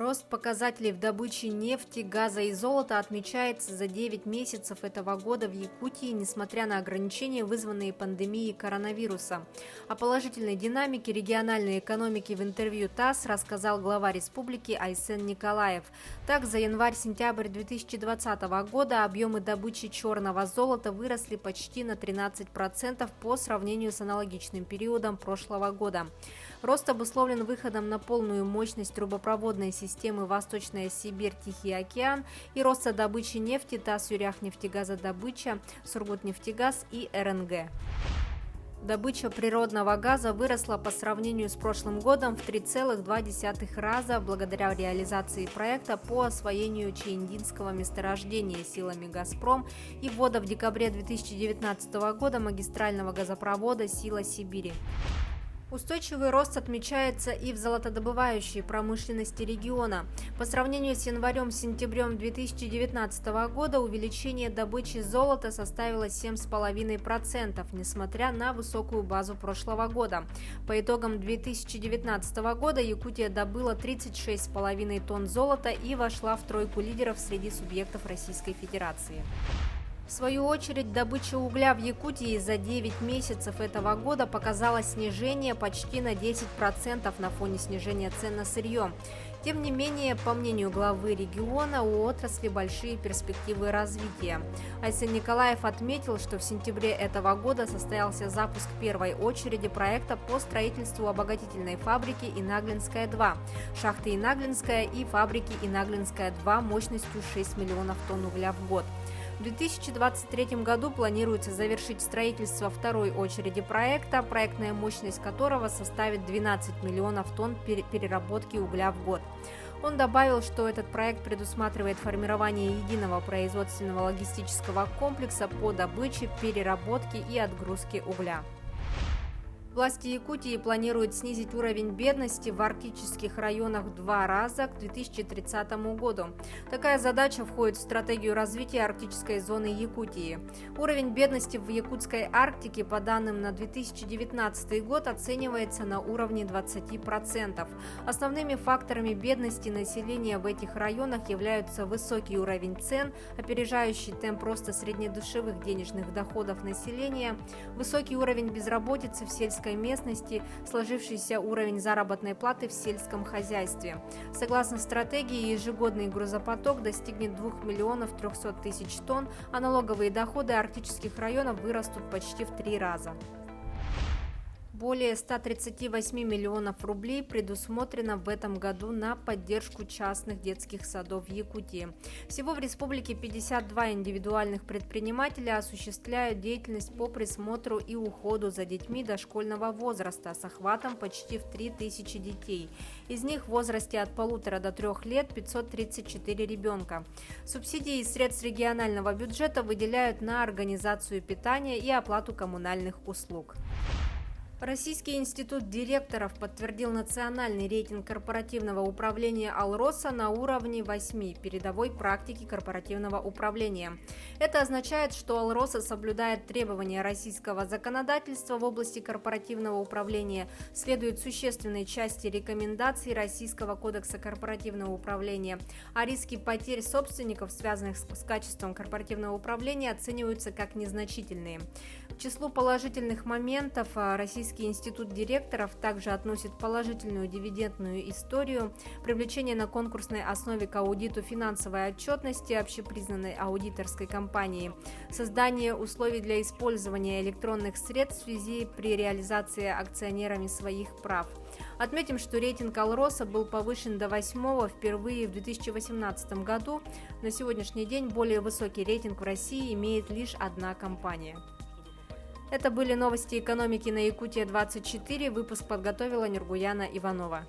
Рост показателей в добыче нефти, газа и золота отмечается за 9 месяцев этого года в Якутии, несмотря на ограничения, вызванные пандемией коронавируса. О положительной динамике региональной экономики в интервью ТАСС рассказал глава республики Айсен Николаев. Так, за январь-сентябрь 2020 года объемы добычи черного золота выросли почти на 13% по сравнению с аналогичным периодом прошлого года. Рост обусловлен выходом на полную мощность трубопроводной системы «Восточная Сибирь, Тихий океан» и роста добычи нефти Тасс-Юрях-нефтегазодобыча, Сургутнефтегаз и РНГ. Добыча природного газа выросла по сравнению с прошлым годом в 3,2 раза благодаря реализации проекта по освоению Чаиндинского месторождения силами «Газпром» и ввода в декабре 2019 года магистрального газопровода «Сила Сибири». Устойчивый рост отмечается и в золотодобывающей промышленности региона. По сравнению с январем-сентябрем 2019 года увеличение добычи золота составило 7,5%, несмотря на высокую базу прошлого года. По итогам 2019 года Якутия добыла 36,5 тонн золота и вошла в тройку лидеров среди субъектов Российской Федерации. В свою очередь, добыча угля в Якутии за 9 месяцев этого года показала снижение почти на 10% на фоне снижения цен на сырье. Тем не менее, по мнению главы региона, у отрасли большие перспективы развития. Айсен Николаев отметил, что в сентябре этого года состоялся запуск первой очереди проекта по строительству обогатительной фабрики «Инаглинская-2», шахты «Инаглинская» и фабрики «Инаглинская-2» мощностью 6 миллионов тонн угля в год. В 2023 году планируется завершить строительство второй очереди проекта, проектная мощность которого составит 12 миллионов тонн переработки угля в год. Он добавил, что этот проект предусматривает формирование единого производственного логистического комплекса по добыче, переработке и отгрузке угля. Власти Якутии планируют снизить уровень бедности в арктических районах в 2 раза к 2030 году. Такая задача входит в стратегию развития арктической зоны Якутии. Уровень бедности в Якутской Арктике по данным на 2019 год оценивается на уровне 20%. Основными факторами бедности населения в этих районах являются высокий уровень цен, опережающий темп роста среднедушевых денежных доходов населения, высокий уровень безработицы в сельской местности, сложившийся уровень заработной платы в сельском хозяйстве. Согласно стратегии, ежегодный грузопоток достигнет 2 миллионов 300 тысяч тонн, а налоговые доходы арктических районов вырастут почти в 3 раза. Более 138 миллионов рублей предусмотрено в этом году на поддержку частных детских садов в Якутии. Всего в республике 52 индивидуальных предпринимателя осуществляют деятельность по присмотру и уходу за детьми дошкольного возраста с охватом почти в 3000 детей. Из них в возрасте от 1,5 до 3 лет 534 ребенка. Субсидии из средств регионального бюджета выделяют на организацию питания и оплату коммунальных услуг. Российский институт директоров подтвердил национальный рейтинг корпоративного управления «Алроса» на уровне 8 передовой практики корпоративного управления. Это означает, что «Алроса» соблюдает требования российского законодательства в области корпоративного управления, следует существенной части рекомендаций Российского кодекса корпоративного управления, а риски потерь собственников, связанных с качеством корпоративного управления, оцениваются как незначительные. К числу положительных моментов Российский институт директоров также относит положительную дивидендную историю, привлечение на конкурсной основе к аудиту финансовой отчетности общепризнанной аудиторской компании, создание условий для использования электронных средств в связи при реализации акционерами своих прав. Отметим, что рейтинг «Алроса» был повышен до 8-го впервые в 2018 году. На сегодняшний день более высокий рейтинг в России имеет лишь одна компания. Это были новости экономики на Якутия-24. Выпуск подготовила Нургуяна Иванова.